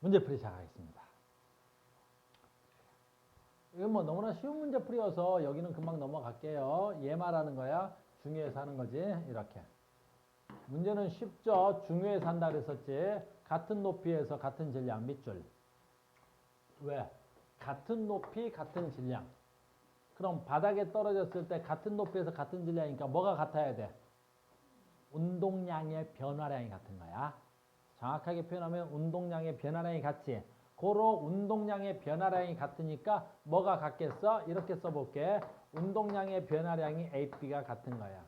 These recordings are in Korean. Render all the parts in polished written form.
문제풀이 시작하겠습니다. 이건 뭐 너무나 쉬운 문제풀이여서 여기는 금방 넘어갈게요. 얘 말하는 거야. 중요해서 하는 거지. 이렇게. 문제는 쉽죠. 중요해서 한다 그랬었지. 같은 높이에서 같은 질량 밑줄. 왜? 같은 높이 같은 질량. 그럼 바닥에 떨어졌을 때 같은 높이에서 같은 질량이니까 뭐가 같아야 돼? 운동량의 변화량이 같은 거야. 정확하게 표현하면 운동량의 변화량이 같지. 고로 운동량의 변화량이 같으니까 뭐가 같겠어? 이렇게 써볼게. 운동량의 변화량이 AB가 같은 거야.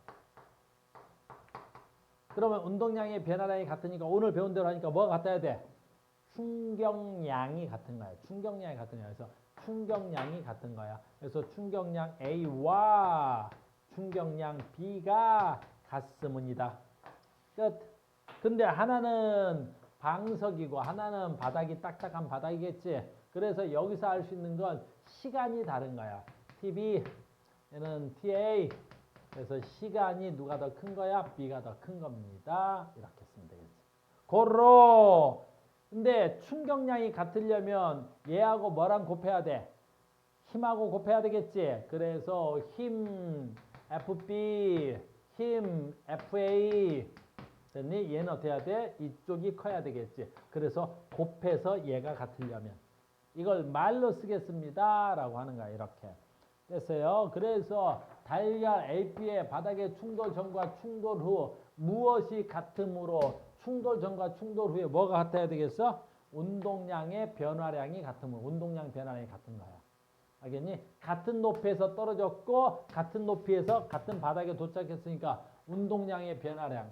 그러면 운동량의 변화량이 같으니까 오늘 배운 대로 하니까 뭐가 같아야 돼? 충격량이 같은 거야. 충격량이 같은 거야. 그래서 충격량이 같은 거야. 그래서 충격량 A와 충격량 B가 같음이다. 끝. 근데 하나는 방석이고 하나는 바닥이 딱딱한 바닥이겠지. 그래서 여기서 알 수 있는 건 시간이 다른 거야. TB, 얘는 TA. 그래서 시간이 누가 더 큰 거야? B가 더 큰 겁니다. 이렇게 쓰면 되겠지. 고로. 근데 충격량이 같으려면 얘하고 뭐랑 곱해야 돼? 힘하고 곱해야 되겠지. 그래서 힘 FB, 힘 FA. 됐니? 얘는 어떻게 해야 돼? 이쪽이 커야 되겠지. 그래서 곱해서 얘가 같으려면 이걸 말로 쓰겠습니다. 라고 하는 거야. 이렇게. 됐어요. 그래서 달걀 AB의 바닥의 충돌 전과 충돌 후 무엇이 같으므로 충돌 전과 충돌 후에 뭐가 같아야 되겠어? 운동량의 변화량이 같으므로 운동량 변화량이 같은 거야. 알겠니? 같은 높이에서 떨어졌고 같은 높이에서 같은 바닥에 도착했으니까 운동량의 변화량.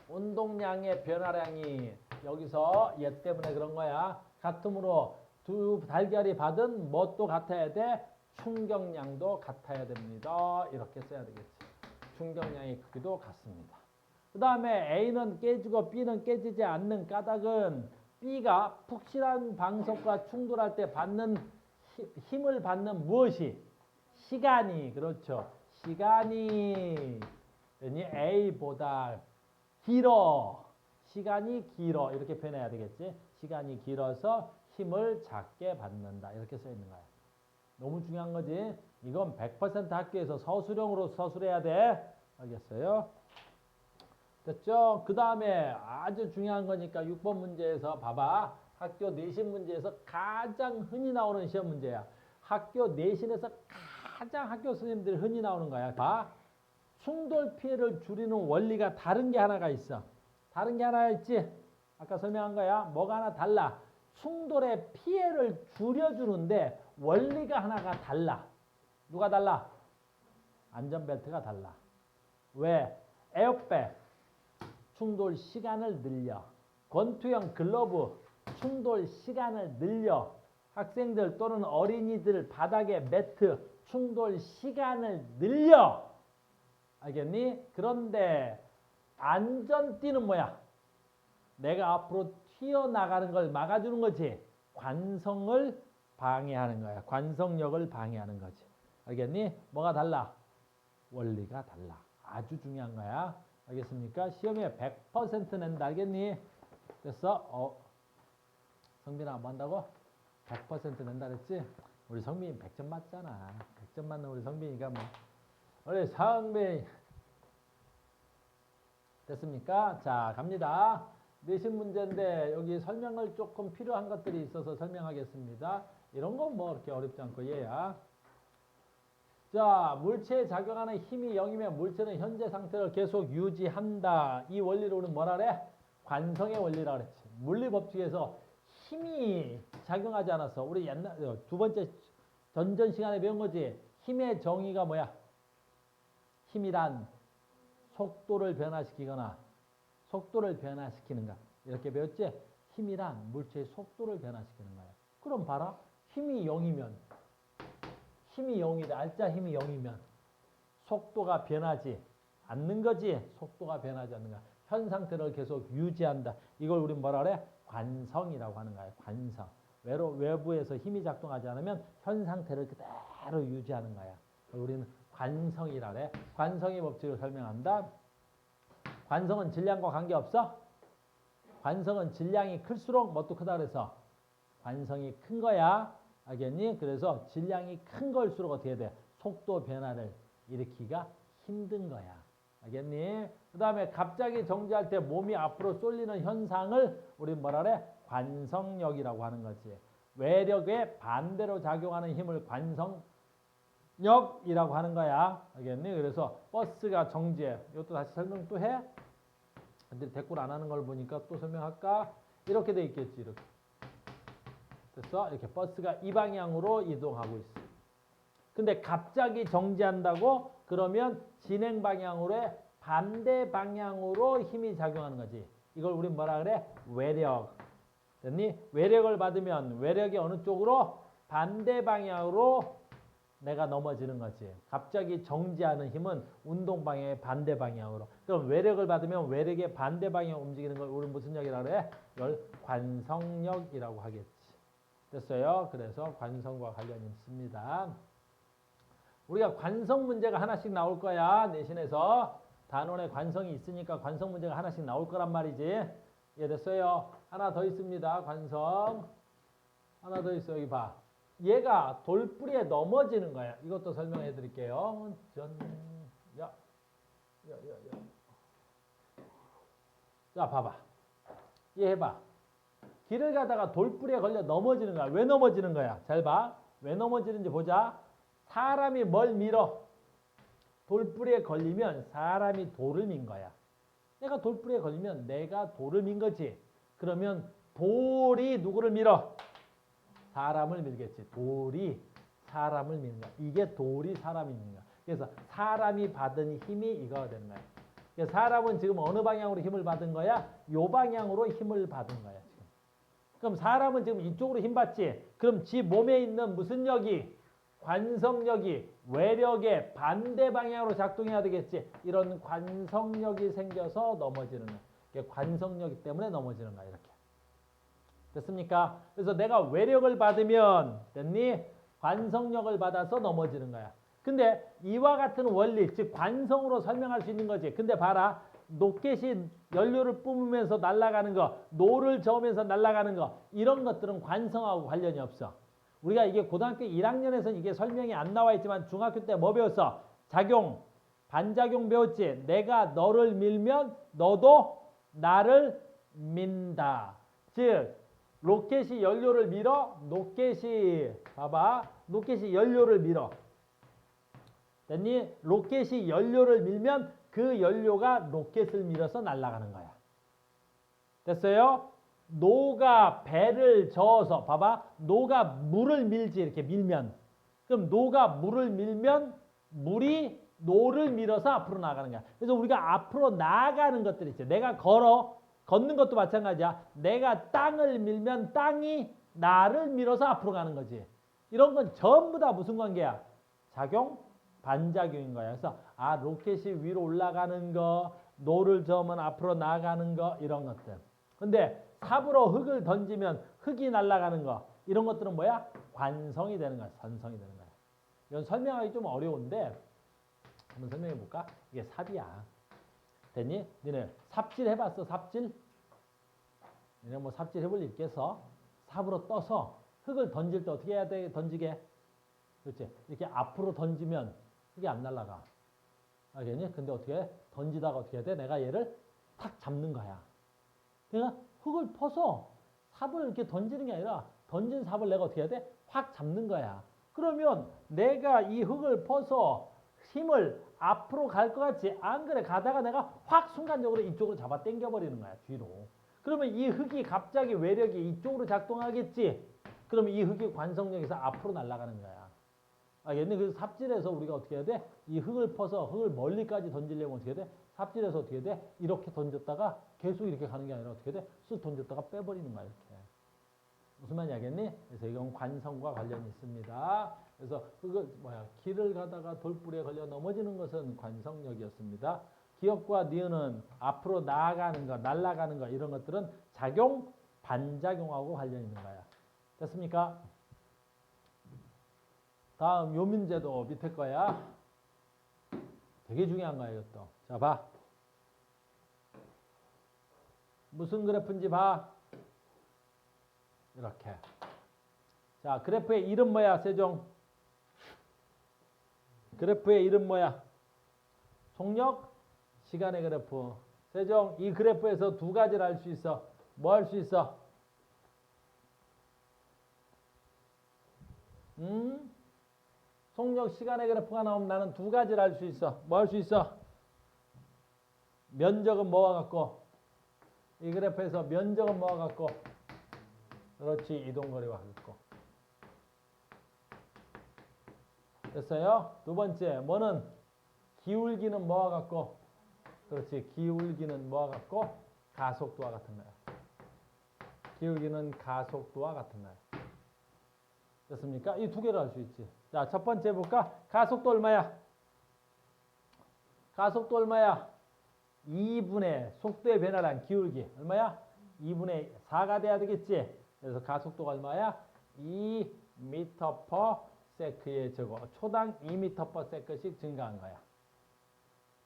운동량의 변화량이 여기서 얘 때문에 그런 거야. 같으므로 두 달걀이 받은 뭣도 같아야 돼? 충격량도 같아야 됩니다. 이렇게 써야 되겠지. 충격량의 크기도 같습니다. 그 다음에 A는 깨지고 B는 깨지지 않는 까닭은 B가 푹실한 방석과 충돌할 때 받는 힘을 받는 무엇이? 시간이. 그렇죠. 시간이 A보다 길어. 시간이 길어. 이렇게 표현해야 되겠지. 시간이 길어서 힘을 작게 받는다. 이렇게 써 있는 거야. 너무 중요한 거지. 이건 100% 학교에서 서술형으로 서술해야 돼. 알겠어요? 됐죠? 그 다음에 아주 중요한 거니까 6번 문제에서 봐봐. 학교 내신 문제에서 가장 흔히 나오는 시험 문제야. 학교 내신에서 가장 학교 선생님들이 흔히 나오는 거야. 봐. 충돌 피해를 줄이는 원리가 다른 게 하나가 있어. 다른 게 하나 있지? 아까 설명한 거야. 뭐가 하나 달라. 충돌의 피해를 줄여주는데 원리가 하나가 달라. 누가 달라? 안전벨트가 달라. 왜? 에어백 충돌 시간을 늘려. 권투형 글러브 충돌 시간을 늘려. 학생들 또는 어린이들 바닥에 매트 충돌 시간을 늘려. 알겠니? 그런데 안전띠는 뭐야? 내가 앞으로 튀어나가는 걸 막아주는 거지. 관성을 방해하는 거야. 관성력을 방해하는 거지. 알겠니? 뭐가 달라? 원리가 달라. 아주 중요한 거야. 알겠습니까? 시험에 100% 낸다. 알겠니? 됐어? 성빈아 뭐 한다고? 100% 낸다 그랬지? 우리 성빈이 100점 맞잖아. 100점 맞는 우리 성빈이가 뭐. 우리 성빈. 됐습니까? 자, 갑니다. 내신 문제인데 여기 설명을 조금 필요한 것들이 있어서 설명하겠습니다. 이런 건 뭐 그렇게 어렵지 않고 얘야. 자, 물체에 작용하는 힘이 0이면 물체는 현재 상태를 계속 유지한다. 이 원리를 우리는 뭐라 그래? 관성의 원리라 그랬지. 물리법칙에서 힘이 작용하지 않아서 우리 옛날 두 번째 전전 시간에 배운 거지. 힘의 정의가 뭐야? 힘이란 속도를 변화시키거나 속도를 변화시키는가. 이렇게 배웠지? 힘이란 물체의 속도를 변화시키는 거야. 그럼 봐라. 힘이 0이면 힘이 0이다. 알짜 힘이 0이면 속도가 변하지 않는 거지. 속도가 변하지 않는 거야. 현 상태를 계속 유지한다. 이걸 우린 뭐라 그래? 관성이라고 하는 거야. 관성. 외부에서 힘이 작동하지 않으면 현 상태를 그대로 유지하는 거야. 우리는 관성이라 그래. 관성의 법칙을 설명한다. 관성은 질량과 관계없어? 관성은 질량이 클수록 뭣도 크다 그래서 관성이 큰 거야. 알겠니? 그래서 질량이 큰 걸수록 어떻게 돼? 속도 변화를 일으키기가 힘든 거야. 알겠니? 그 다음에 갑자기 정지할 때 몸이 앞으로 쏠리는 현상을 우리 뭐라 그래? 관성력이라고 하는 거지. 외력에 반대로 작용하는 힘을 관성력이라고 하는 거야. 알겠니? 그래서 버스가 정지해. 이것도 다시 설명 또 해? 근데 댓글 안 하는 걸 보니까 또 설명할까? 이렇게 돼 있겠지. 이렇게. 됐어? 이렇게 버스가 이 방향으로 이동하고 있어. 근데 갑자기 정지한다고? 그러면 진행 방향으로 반대 방향으로 힘이 작용하는 거지. 이걸 우리 뭐라 그래? 외력. 됐니? 외력을 받으면 외력이 어느 쪽으로? 반대 방향으로 내가 넘어지는 거지. 갑자기 정지하는 힘은 운동 방향의 반대 방향으로. 그럼 외력을 받으면 외력의 반대 방향으로 움직이는 걸 우리 무슨力이라고 그래? 이걸 관성력이라고 하겠지. 됐어요? 그래서 관성과 관련이 있습니다. 우리가 관성 문제가 하나씩 나올 거야. 내신에서. 단원에 관성이 있으니까 관성 문제가 하나씩 나올 거란 말이지. 이해됐어요? 하나 더 있습니다. 관성. 하나 더 있어. 여기 봐. 얘가 돌뿌리에 넘어지는 거야. 이것도 설명해 드릴게요. 자, 봐봐. 얘 해봐. 길을 가다가 돌뿌리에 걸려 넘어지는 거야. 왜 넘어지는 거야? 잘 봐. 왜 넘어지는지 보자. 사람이 뭘 밀어? 돌뿌리에 걸리면 사람이 돌을 민 거야. 내가 돌뿌리에 걸리면 내가 돌을 민 거지. 그러면 돌이 누구를 밀어? 사람을 밀겠지. 돌이 사람을 미는 거야. 이게 돌이 사람이 미는 거야. 그래서 사람이 받은 힘이 이거가 되는 거야. 그래서 사람은 지금 어느 방향으로 힘을 받은 거야? 요 방향으로 힘을 받은 거야. 지금. 그럼 사람은 지금 이쪽으로 힘 받지. 그럼 지 몸에 있는 무슨力? 관성력이 외력의 반대 방향으로 작동해야 되겠지. 이런 관성력이 생겨서 넘어지는 거야. 관성력 때문에 넘어지는 거야. 이렇게. 됐습니까? 그래서 내가 외력을 받으면 됐니? 관성력을 받아서 넘어지는 거야. 근데 이와 같은 원리, 즉 관성으로 설명할 수 있는 거지. 근데 봐라. 로켓이 연료를 뿜으면서 날아가는 거, 노를 저으면서 날아가는 거, 이런 것들은 관성하고 관련이 없어. 우리가 이게 고등학교 1학년에서는 이게 설명이 안 나와 있지만 중학교 때 뭐 배웠어? 작용, 반작용 배웠지. 내가 너를 밀면 너도 나를 민다. 즉 로켓이 연료를 밀어. 봐봐. 로켓이 연료를 밀어. 됐니? 로켓이 연료를 밀면 그 연료가 로켓을 밀어서 날아가는 거야. 됐어요? 노가 배를 저어서 봐봐. 노가 물을 밀지. 이렇게 밀면. 그럼 노가 물을 밀면 물이 노를 밀어서 앞으로 나가는 거야. 그래서 우리가 앞으로 나아가는 것들이 있죠. 내가 걷는 것도 마찬가지야. 내가 땅을 밀면 땅이 나를 밀어서 앞으로 가는 거지. 이런 건 전부 다 무슨 관계야? 작용, 반작용인 거야. 그래서 로켓이 위로 올라가는 거, 노를 저으면 앞으로 나아가는 거, 이런 것들. 근데 삽으로 흙을 던지면 흙이 날아가는 거, 이런 것들은 뭐야? 관성이 되는 거야. 선성이 되는 거야. 이건 설명하기 좀 어려운데 한번 설명해 볼까? 이게 삽이야. 됐니? 니네 삽질 해봤어? 삽질? 니네 뭐 삽질 해볼 일 있겠어? 삽으로 떠서 흙을 던질 때 어떻게 해야 돼? 던지게? 그렇지? 이렇게 앞으로 던지면 흙이 안 날아가. 알겠니? 근데 어떻게 해? 던지다가 어떻게 해야 돼? 내가 얘를 탁 잡는 거야. 그러니까 흙을 퍼서 삽을 이렇게 던지는 게 아니라 던진 삽을 내가 어떻게 해야 돼? 확 잡는 거야. 그러면 내가 이 흙을 퍼서 힘을 앞으로 갈 것 같지? 안 그래. 가다가 내가 확 순간적으로 이쪽으로 잡아 당겨버리는 거야. 뒤로. 그러면 이 흙이 갑자기 외력이 이쪽으로 작동하겠지? 그러면 이 흙이 관성력에서 앞으로 날아가는 거야. 알겠니? 그래서 삽질해서 우리가 어떻게 해야 돼? 이 흙을 퍼서 흙을 멀리까지 던지려면 어떻게 돼? 삽질해서 어떻게 돼? 이렇게 던졌다가 계속 이렇게 가는 게 아니라 어떻게 돼? 쑥 던졌다가 빼버리는 거야. 이렇게. 무슨 말인지 알겠니? 그래서 이건 관성과 관련이 있습니다. 그래서 길을 가다가 돌뿌리에 걸려 넘어지는 것은 관성력이었습니다. 기억과 니은은 앞으로 나아가는 거, 날아가는 거, 이런 것들은 작용, 반작용하고 관련이 있는 거야. 됐습니까? 다음 요 문제도 밑에 거야. 되게 중요한 거야, 이것도. 자, 봐. 무슨 그래프인지 봐. 이렇게. 자, 그래프의 이름 뭐야, 세종? 그래프의 이름 뭐야? 속력, 시간의 그래프. 세종, 이 그래프에서 두 가지를 알 수 있어. 뭐 할 수 있어? 속력, 시간의 그래프가 나오면 나는 두 가지를 알 수 있어. 뭐 할 수 있어? 면적은 뭐와 같고? 이 그래프에서 면적은 뭐와 같고? 그렇지, 이동거리와 같고. 됐어요? 두 번째, 뭐는? 기울기는 뭐와 같고? 그렇지, 기울기는 뭐와 같고? 가속도와 같은 거야. 기울기는 가속도와 같은 거야. 됐습니까? 이 두 개를 알 수 있지. 자, 첫 번째 볼까? 가속도 얼마야? 가속도 얼마야? 2분의 속도의 변화량 기울기 얼마야? 2분의 4가 돼야 되겠지. 그래서 가속도가 얼마야? 2m/s의 제곱. 초당 2m/s씩 증가한 거야.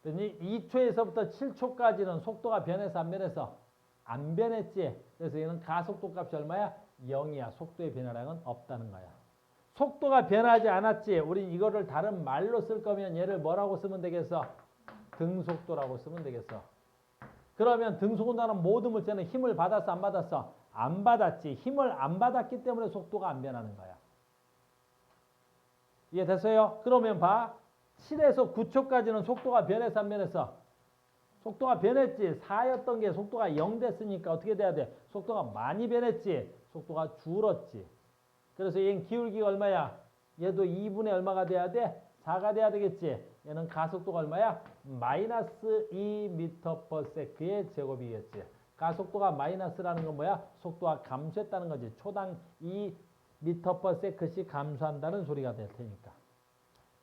그러니 2초에서부터 7초까지는 속도가 변해서 안 변해서? 안 변했지. 그래서 얘는 가속도 값이 얼마야? 0이야. 속도의 변화량은 없다는 거야. 속도가 변하지 않았지. 우리 이거를 다른 말로 쓸 거면 얘를 뭐라고 쓰면 되겠어? 등속도라고 쓰면 되겠어. 그러면 등속도는 모든 물체는 힘을 받았어, 안 받았어? 안 받았지. 힘을 안 받았기 때문에 속도가 안 변하는 거야. 이해됐어요? 그러면 봐. 7에서 9초까지는 속도가 변해서 안 변했어? 속도가 변했지. 4였던 게 속도가 0 됐으니까 어떻게 돼야 돼? 속도가 많이 변했지. 속도가 줄었지. 그래서 얘는 기울기가 얼마야? 얘도 2분의 얼마가 돼야 돼? 4가 돼야 되겠지. 얘는 가속도가 얼마야? 마이너스 2m/s의 제곱이겠지. 가속도가 마이너스라는 건 뭐야? 속도가 감소했다는 거지. 초당 2m/s씩 감소한다는 소리가 될 테니까.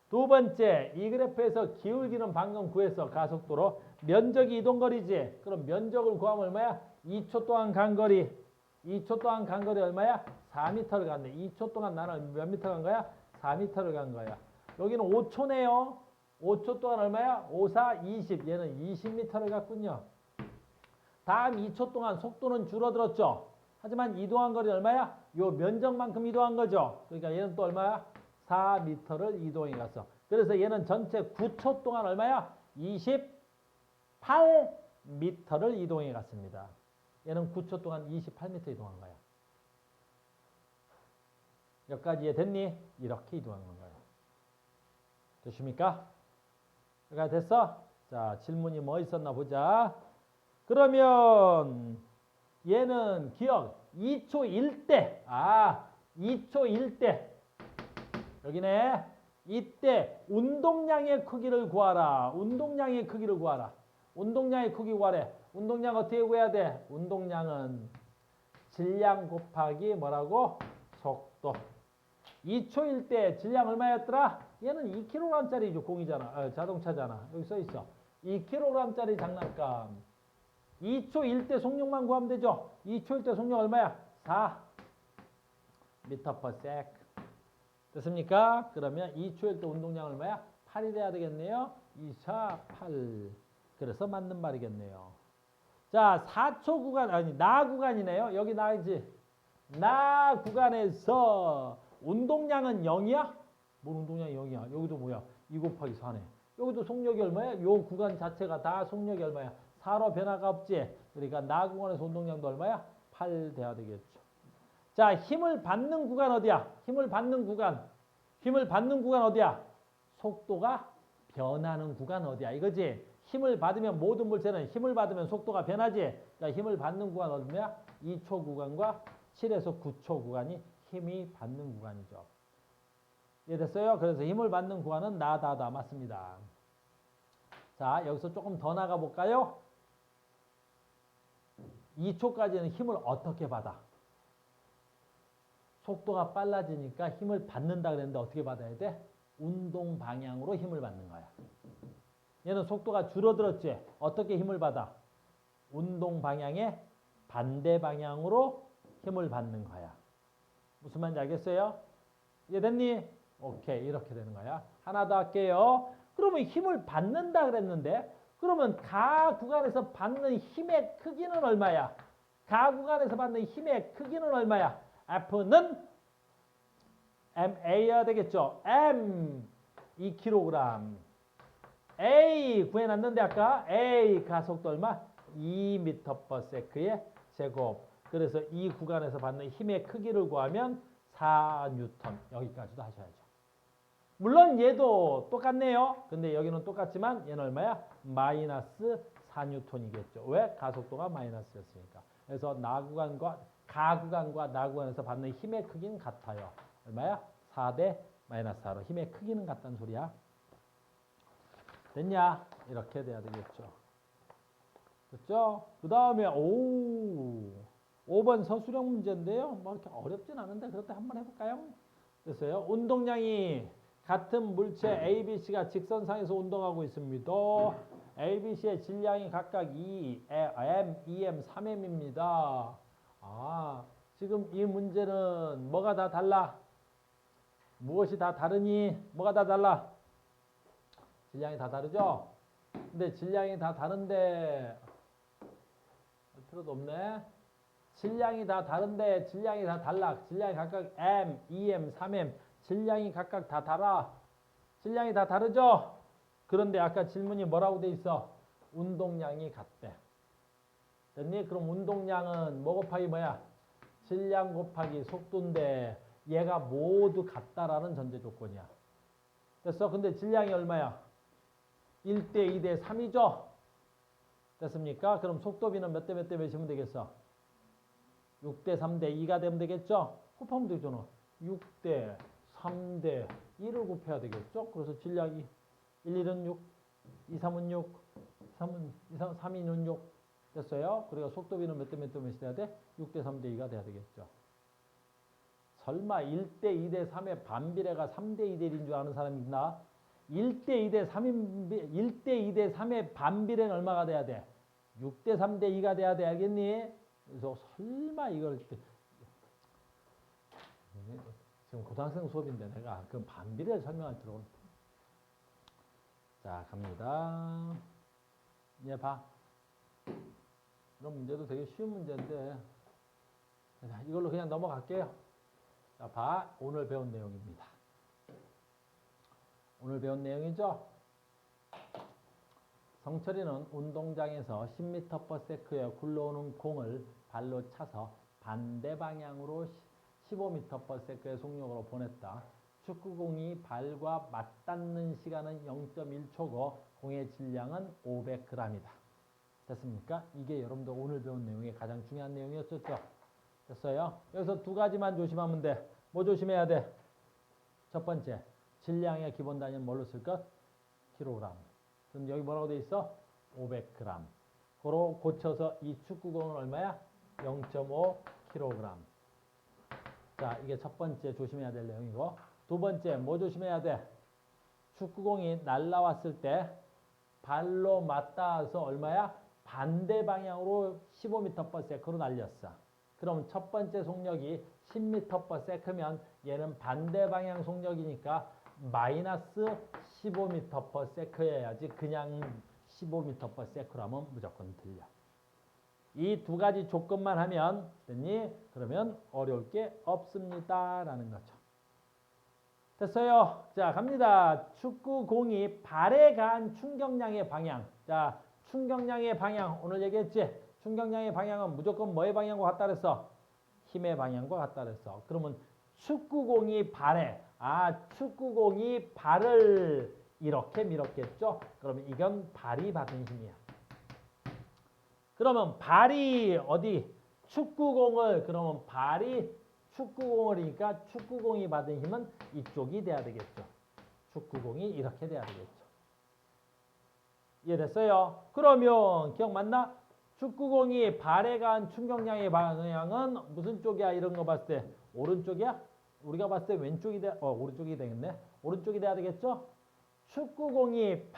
두 번째, 이 그래프에서 기울기는 방금 구했어. 가속도로. 면적이 이동거리지. 그럼 면적을 구하면 얼마야? 2초 동안 간 거리. 2초 동안 간 거리 얼마야? 4m를 갔네. 2초 동안 나는 몇 미터 간 거야? 4m를 간 거야. 여기는 5초네요. 5초 동안 얼마야? 5, 4, 20. 얘는 20m를 갔군요. 다음 2초 동안 속도는 줄어들었죠. 하지만 이동한 거리 얼마야? 요 면적만큼 이동한 거죠. 그러니까 얘는 또 얼마야? 4m를 이동해 갔어. 그래서 얘는 전체 9초 동안 얼마야? 28m를 이동해 갔습니다. 얘는 9초 동안 28m 이동한 거야. 여기까지 이해됐니? 이렇게 이동한 거야. 됐습니까? 여기까지 됐어? 자, 질문이 뭐 있었나 보자. 그러면 얘는 기억 2초 1대. 2초 1대. 여기네. 이때 운동량의 크기를 구하라. 운동량의 크기를 구하라. 운동량의 크기 구하래. 운동량 어떻게 구해야 돼? 운동량은 질량 곱하기 뭐라고? 속도. 2초일 때 질량 얼마였더라? 얘는 2kg짜리죠. 공이잖아. 자동차잖아. 여기 써 있어. 2kg짜리 장난감. 2초일 때 속력만 구하면 되죠. 2초일 때 속력 얼마야? 4 m/s. 됐습니까? 그러면 2초일 때 운동량 얼마야? 8이 돼야 되겠네요. 2, 4, 8. 그래서 맞는 말이겠네요. 자, 4초 구간, 나 구간이네요. 여기 나이지. 나 구간에서 운동량은 0이야? 뭘 운동량이 0이야? 여기도 뭐야? 2 곱하기 4네. 여기도 속력이 얼마야? 요 구간 자체가 다 속력이 얼마야? 4로 변화가 없지. 그러니까 나 구간에서 운동량도 얼마야? 8 돼야 되겠죠. 자, 힘을 받는 구간 어디야? 힘을 받는 구간. 힘을 받는 구간 어디야? 속도가 변하는 구간 어디야? 이거지. 힘을 받으면 모든 물체는 힘을 받으면 속도가 변하지. 그러니까 힘을 받는 구간 어디냐? 2초 구간과 7에서 9초 구간이 힘이 받는 구간이죠. 이해됐어요? 그래서 힘을 받는 구간은 나다다 맞습니다. 자, 여기서 조금 더 나가 볼까요? 2초까지는 힘을 어떻게 받아? 속도가 빨라지니까 힘을 받는다 그랬는데 어떻게 받아야 돼? 운동 방향으로 힘을 받는 거야. 얘는 속도가 줄어들었지. 어떻게 힘을 받아? 운동 방향의 반대 방향으로 힘을 받는 거야. 무슨 말인지 알겠어요? 이해됐니? 오케이, 이렇게 되는 거야. 하나 더 할게요. 그러면 힘을 받는다 그랬는데 그러면 가 구간에서 받는 힘의 크기는 얼마야? 가 구간에서 받는 힘의 크기는 얼마야? F는 MA여야 되겠죠. M 2kg. A 구해놨는데 아까 A 가속도 얼마? 2m/s의 제곱. 그래서 이 구간에서 받는 힘의 크기를 구하면 4N. 여기까지도 하셔야죠. 물론 얘도 똑같네요. 근데 여기는 똑같지만 얘는 얼마야? 마이너스 4N이겠죠. 왜? 가속도가 마이너스였으니까. 그래서 가 구간과 나 구간에서 받는 힘의 크기는 같아요. 얼마야? 4대 마이너스 4로 힘의 크기는 같다는 소리야. 됐냐? 이렇게 돼야 되겠죠. 됐죠? 그 다음에 5번 서술형 문제인데요. 뭐 이렇게 어렵진 않은데 그렇다 한번 해볼까요? 됐어요. 운동량이 같은 물체 A, B, C가 직선상에서 운동하고 있습니다. A, B, C의 질량이 각각 2, M, 2M, 3M입니다. 지금 이 문제는 뭐가 다 달라? 무엇이 다 다르니? 뭐가 다 달라? 질량이 다 다르죠? 근데 질량이 다 다른데 할 필요도 없네. 질량이 다 다른데 질량이 다 달라. 질량이 각각 M, 2M, 3M 질량이 각각 다 달아. 질량이 다 다르죠? 그런데 아까 질문이 뭐라고 돼 있어? 운동량이 같대. 됐니? 그럼 운동량은 뭐 곱하기 뭐야? 질량 곱하기 속도인데 얘가 모두 같다라는 전제 조건이야. 됐어? 근데 질량이 얼마야? 1대 2대 3이죠? 됐습니까? 그럼 속도비는 몇 대 몇 대 몇이면 되겠어? 6대 3대 2가 되면 되겠죠? 곱하면 되잖아. 6대 3대 2를 곱해야 되겠죠? 그래서 질량이 1, 1은 6, 2, 3은 6, 3, 2는 6 됐어요? 그리고 속도비는 몇 대 몇 대 몇이 돼야 돼? 6대 3대 2가 돼야 되겠죠. 설마 1대 2대 3의 반비례가 3대 2대 1인 줄 아는 사람이 있나? 1대 2대 3의 반비례는 얼마가 돼야 돼? 6대 3대 2가 돼야 돼. 알겠니? 그래서 설마 이걸 지금 고등학생 수업인데 내가 그 반비례를 설명할 줄은. 자, 갑니다. 얘 봐. 이런 문제도 되게 쉬운 문제인데 이걸로 그냥 넘어갈게요. 자, 봐. 오늘 배운 내용입니다. 오늘 배운 내용이죠. 성철이는 운동장에서 10m/s에 굴러오는 공을 발로 차서 반대 방향으로 15m/s의 속력으로 보냈다. 축구공이 발과 맞닿는 시간은 0.1초고 공의 질량은 500g이다. 됐습니까? 이게 여러분들 오늘 배운 내용의 가장 중요한 내용이었었죠. 됐어요? 여기서 두 가지만 조심하면 돼. 뭐 조심해야 돼? 첫 번째, 질량의 기본 단위는 뭘로 쓸 것? 킬로그램. 그럼 여기 뭐라고 돼 있어? 500g. 그로 고쳐서 이 축구공은 얼마야? 0.5kg. 자, 이게 첫 번째 조심해야 될 내용이고, 두 번째 뭐 조심해야 돼? 축구공이 날라왔을 때 발로 맞닿아서 얼마야? 반대 방향으로 15m/s로 날렸어. 그럼 첫 번째 속력이 10m/s면 얘는 반대 방향 속력이니까 마이너스 15m/s여야지 그냥 15m/s라면 무조건 틀려. 이 두 가지 조건만 하면 됐니? 그러면 어려울 게 없습니다. 라는 거죠. 됐어요. 자, 갑니다. 축구공이 발에 가한 충격량의 방향. 자, 충격량의 방향 오늘 얘기했지? 충격량의 방향은 무조건 뭐의 방향과 같다 그랬어? 힘의 방향과 같다 그랬어. 그러면 축구공이 발을 이렇게 밀었겠죠? 그러면 이건 발이 받은 힘이야. 그러면 발이 어디? 그러면 발이 축구공이니까 축구공이 받은 힘은 이쪽이 돼야 되겠죠. 축구공이 이렇게 돼야 되겠죠. 이해됐어요? 그러면 기억 맞나? 축구공이 발에 간 충격량의 방향은 무슨 쪽이야? 이런 거 봤을 때 오른쪽이야? 우리가 봤을 때 왼쪽이 오른쪽이 되겠네. 오른쪽이 돼야 되겠죠? 축구공이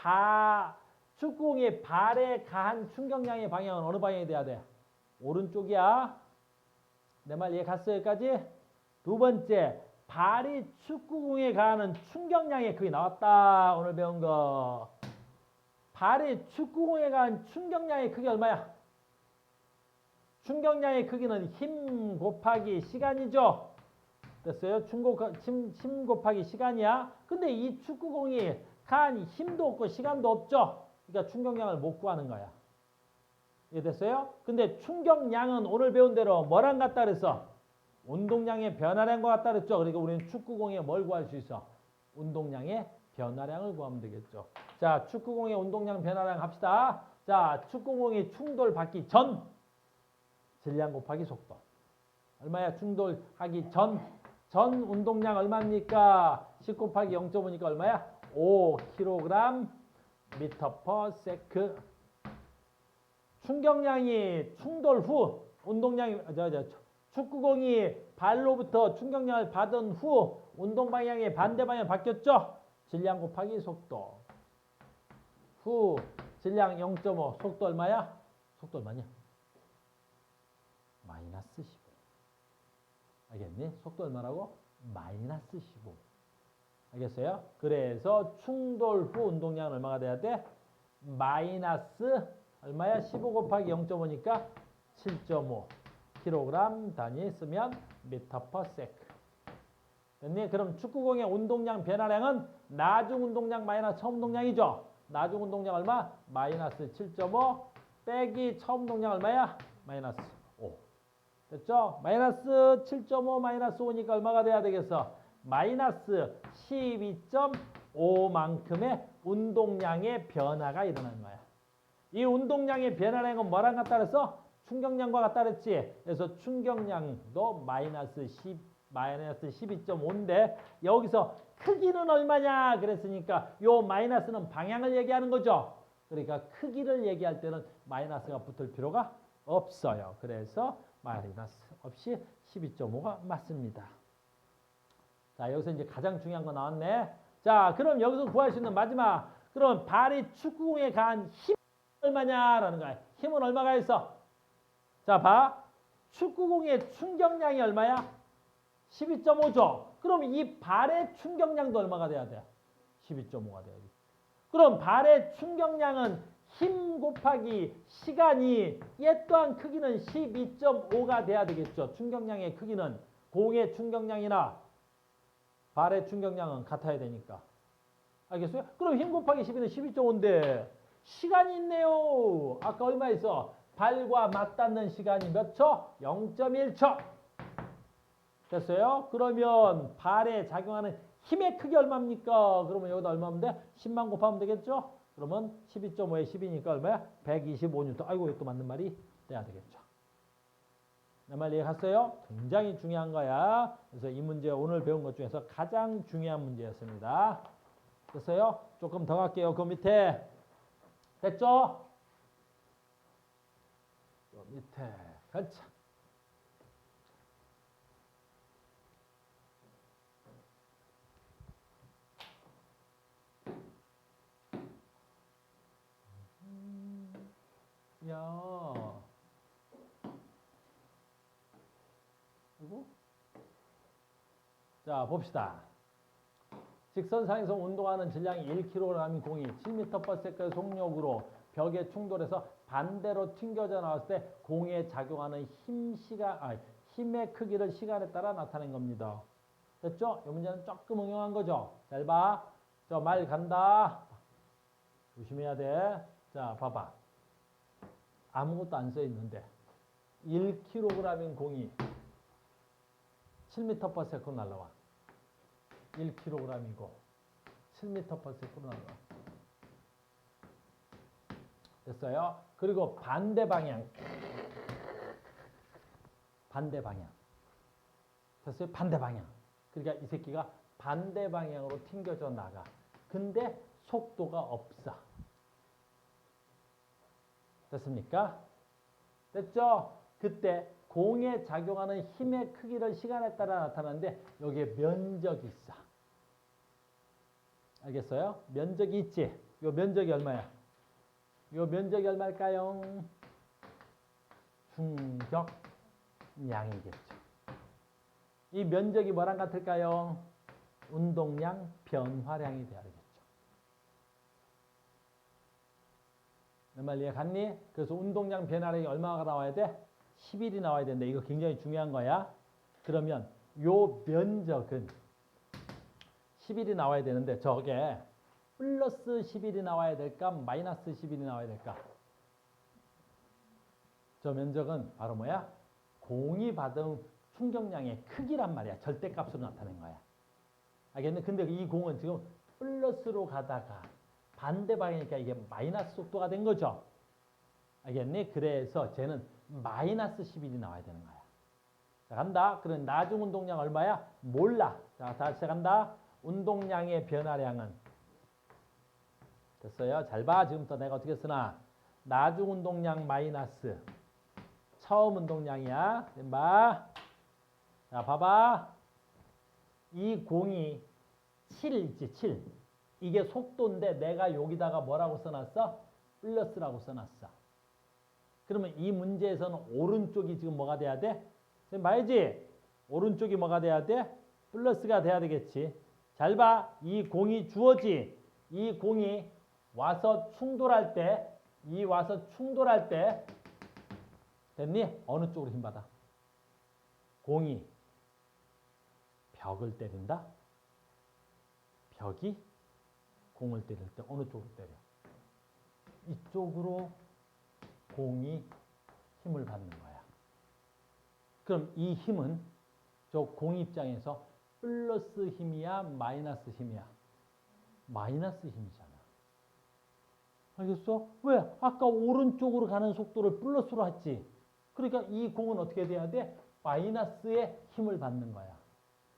발에 가한 충격량의 방향은 어느 방향이 돼야 돼? 오른쪽이야. 내 말 이해 갔어? 여기까지? 두 번째, 발이 축구공에 가하는 충격량의 크기 나왔다. 오늘 배운 거. 발이 축구공에 간 충격량의 크기 얼마야? 충격량의 크기는 힘 곱하기 시간이죠. 됐어요? 힘 곱하기 시간이야. 근데 이 축구공이 간 힘도 없고 시간도 없죠. 그러니까 충격량을 못 구하는 거야. 이해됐어요? 근데 충격량은 오늘 배운 대로 뭐랑 같다 그랬어? 운동량의 변화량과 같다 그랬죠. 그러니까 우리는 축구공에 뭘 구할 수 있어? 운동량의 변화량을 구하면 되겠죠. 자, 축구공의 운동량 변화량 합시다. 자, 축구공이 충돌받기 전 질량 곱하기 속도. 얼마야? 충돌하기 전 운동량 얼마입니까? 10 곱하기 0.5니까 얼마야? 5kg m/s. 충격량이 충돌 후 운동량이 축구공이 발로부터 충격량을 받은 후 운동 방향의 반대 방향 바뀌었죠? 질량 곱하기 속도. 후 질량 0.5 속도 얼마야? 속도 얼마냐? 마이너스 15. 알겠니? 속도 얼마라고? 마이너스 15. 알겠어요? 그래서 충돌 후 운동량은 얼마가 돼야 돼? 마이너스 얼마야? 15 곱하기 0.5니까 7.5 kg 단위 쓰면 m/s. 됐니? 그럼 축구공의 운동량 변화량은 나중 운동량 마이너스 처음 운동량이죠? 나중 운동량 얼마? 마이너스 7.5 빼기 처음 운동량 얼마야? 마이너스 5. 됐죠? 마이너스 7.5 마이너스 5니까 얼마가 돼야 되겠어? 마이너스 12.5만큼의 운동량의 변화가 일어나는 거야. 이 운동량의 변화량은 뭐랑 같다 그랬어? 충격량과 같다 그랬지? 그래서 충격량도 마이너스 12.5인데 여기서 크기는 얼마냐 그랬으니까 요 마이너스는 방향을 얘기하는 거죠. 그러니까 크기를 얘기할 때는 마이너스가 붙을 필요가 없어요. 그래서 마이너스 없이 12.5가 맞습니다. 자, 여기서 이제 가장 중요한 거 나왔네. 자, 그럼 여기서 구할 수 있는 마지막. 그럼 발이 축구공에 간 힘 얼마냐라는 거야. 힘은 얼마가 있어? 자, 봐. 축구공의 충격량이 얼마야? 12.5죠. 그럼 이 발의 충격량도 얼마가 돼야 돼? 12.5가 돼야지. 그럼 발의 충격량은 힘 곱하기 시간이 얘 또한 크기는 12.5가 돼야 되겠죠. 충격량의 크기는 공의 충격량이나 발의 충격량은 같아야 되니까. 알겠어요? 그럼 힘 곱하기 12는 12.5인데 시간이 있네요. 아까 얼마 있어? 발과 맞닿는 시간이 몇 초? 0.1초. 됐어요? 그러면 발에 작용하는 힘의 크기 얼마입니까? 그러면 여기다 얼마면 돼? 10만 곱하면 되겠죠? 그러면 12.5에 10이니까 얼마야? 125N. 아이고, 이것도 맞는 말이 돼야 되겠죠. 내 말 이해갔어요? 굉장히 중요한 거야. 그래서 이 문제 오늘 배운 것 중에서 가장 중요한 문제였습니다. 됐어요? 조금 더 갈게요. 그 밑에. 됐죠? 그 밑에. 그렇죠. 야. 그리고 자, 봅시다. 직선상에서 운동하는 질량이 1kg인 공이 7m/s의 속력으로 벽에 충돌해서 반대로 튕겨져 나왔을 때 공에 작용하는 힘의 크기를 시간에 따라 나타낸 겁니다. 됐죠? 이 문제는 조금 응용한 거죠. 잘 봐. 저 말 간다. 조심해야 돼. 자, 봐봐. 아무것도 안 써 있는데 1kg인 공이 7m/s 날라와. 1kg이고 7m/s 날라와. 됐어요? 그리고 반대 방향. 됐어요? 반대 방향. 그러니까 이 새끼가 반대 방향으로 튕겨져 나가. 근데 속도가 없어. 됐습니까? 됐죠? 그때 공에 작용하는 힘의 크기를 시간에 따라 나타나는데 여기에 면적이 있어. 알겠어요? 면적이 있지? 요 면적이 얼마야? 요 면적이 얼마일까요? 충격량이겠죠. 이 면적이 뭐랑 같을까요? 운동량 변화량이 돼야 되겠죠. 내 말 이해 갔니? 그래서 운동량 변화량이 얼마가 나와야 돼? 10일이 나와야 되는데 이거 굉장히 중요한 거야. 그러면 요 면적은 10일이 나와야 되는데 저게 플러스 10일이 나와야 될까? 마이너스 10일이 나와야 될까? 저 면적은 바로 뭐야? 공이 받은 충격량의 크기란 말이야. 절대값으로 나타낸 거야. 알겠네? 근데 이 공은 지금 플러스로 가다가 반대 방향이니까 이게 마이너스 속도가 된 거죠. 알겠니? 그래서 쟤는 마이너스 11이 나와야 되는 거야. 자, 간다. 그럼 나중 운동량 얼마야? 몰라. 자, 다시 시작한다. 운동량의 변화량은 됐어요? 잘 봐. 지금부터 내가 어떻게 쓰나. 나중 운동량 마이너스 처음 운동량이야. 봐. 자, 봐봐. 이 공이 7 있지, 7. 이게 속도인데 내가 여기다가 뭐라고 써놨어? 플러스라고 써놨어. 그러면 이 문제에서는 오른쪽이 지금 뭐가 돼야 돼? 지금 봐야지. 오른쪽이 뭐가 돼야 돼? 플러스가 돼야 되겠지. 잘 봐. 이 공이 주어지. 이 공이 와서 충돌할 때, 됐니? 어느 쪽으로 힘받아? 공이 벽을 때린다? 벽이 공을 때릴 때 어느 쪽으로 때려? 이쪽으로 공이 힘을 받는 거야. 그럼 이 힘은 저 공 입장에서 플러스 힘이야? 마이너스 힘이야? 마이너스 힘이잖아. 알겠어? 왜? 아까 오른쪽으로 가는 속도를 플러스로 했지. 그러니까 이 공은 어떻게 돼야 돼? 마이너스의 힘을 받는 거야.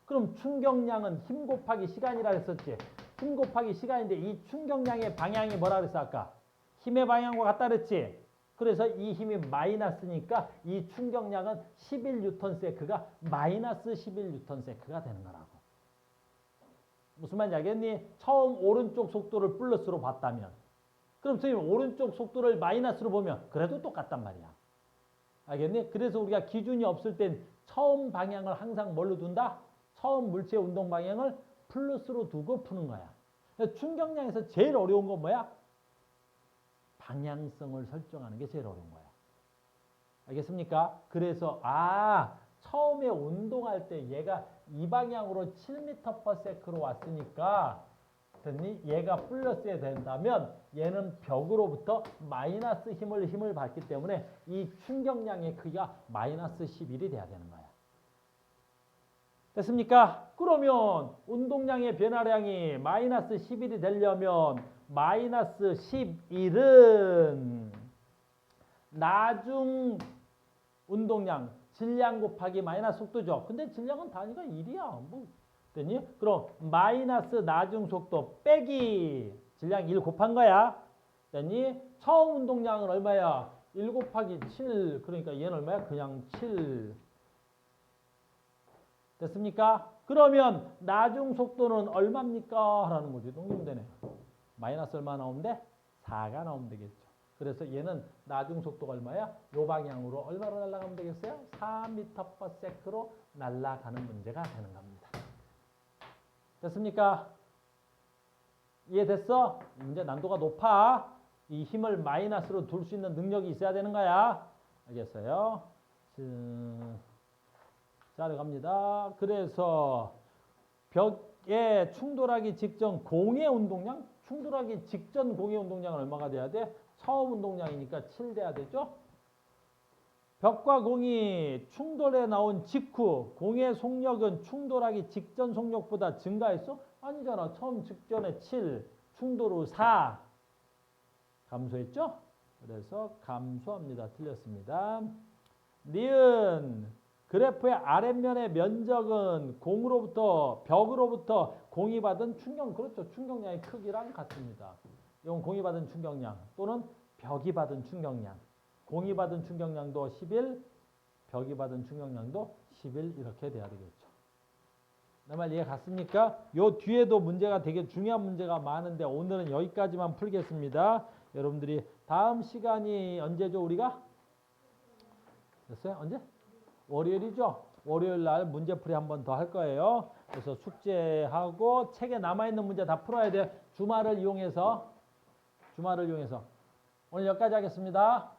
그럼 충격량은 힘 곱하기 시간이라 했었지. 힘 곱하기 시간인데 이 충격량의 방향이 뭐라 그랬어 아까? 힘의 방향과 같다 그랬지. 그래서 이 힘이 마이너스니까 이 충격량은 11N가 마이너스 11N가 되는 거라고. 무슨 말인지 알겠니? 처음 오른쪽 속도를 플러스로 봤다면 그럼 선생님 오른쪽 속도를 마이너스로 보면 그래도 똑같단 말이야. 알겠니? 그래서 우리가 기준이 없을 땐 처음 방향을 항상 뭘로 둔다? 처음 물체의 운동 방향을 플러스로 두고 푸는 거야. 충격량에서 제일 어려운 건 뭐야? 방향성을 설정하는 게 제일 어려운 거야. 알겠습니까? 그래서 처음에 운동할 때 얘가 이 방향으로 7m/s로 왔으니까 됐니? 얘가 플러스에 된다면 얘는 벽으로부터 마이너스 힘을 받기 때문에 이 충격량의 크기가 마이너스 11이 돼야 되는 거야. 됐습니까? 그러면 운동량의 변화량이 마이너스 11이 되려면 마이너스 11은 나중 운동량 질량 곱하기 마이너스 속도죠. 근데 질량은 단위가 1이야. 뭐 됐니? 그럼 마이너스 나중 속도 빼기 질량 1 곱한 거야. 됐니? 처음 운동량은 얼마야? 1 곱하기 7. 그러니까 얘는 얼마야? 그냥 7. 됐습니까? 그러면 나중 속도는 얼마입니까? 라는 거지. 넘기면 되네. 마이너스 얼마 나오면 돼? 4가 나오면 되겠죠. 그래서 얘는 나중 속도가 얼마야? 요 방향으로 얼마로 날아가면 되겠어요? 4m/s로 날아가는 문제가 되는 겁니다. 됐습니까? 이해됐어? 문제 난도가 높아. 이 힘을 마이너스로 둘 수 있는 능력이 있어야 되는 거야. 알겠어요? 자, 갑니다. 그래서 벽에 충돌하기 직전 공의 운동량? 충돌하기 직전 공의 운동량은 얼마가 돼야 돼? 처음 운동량이니까 7 돼야 되죠? 벽과 공이 충돌해 나온 직후 공의 속력은 충돌하기 직전 속력보다 증가했어? 아니잖아. 처음 직전에 7, 충돌 후 4 감소했죠? 그래서 감소합니다. 틀렸습니다. 니은 그래프의 아랫면의 면적은 벽으로부터 공이 받은 충격, 그렇죠. 충격량의 크기랑 같습니다. 이건 공이 받은 충격량 또는 벽이 받은 충격량. 공이 받은 충격량도 11, 벽이 받은 충격량도 11 이렇게 돼야 되겠죠. 내 말 이해 갔습니까? 요 뒤에도 문제가 되게 중요한 문제가 많은데 오늘은 여기까지만 풀겠습니다. 여러분들이 다음 시간이 언제죠 우리가? 됐어요? 언제? 월요일이죠? 월요일 날 문제풀이 한 번 더 할 거예요. 그래서 숙제하고 책에 남아있는 문제 다 풀어야 돼. 주말을 이용해서 오늘 여기까지 하겠습니다.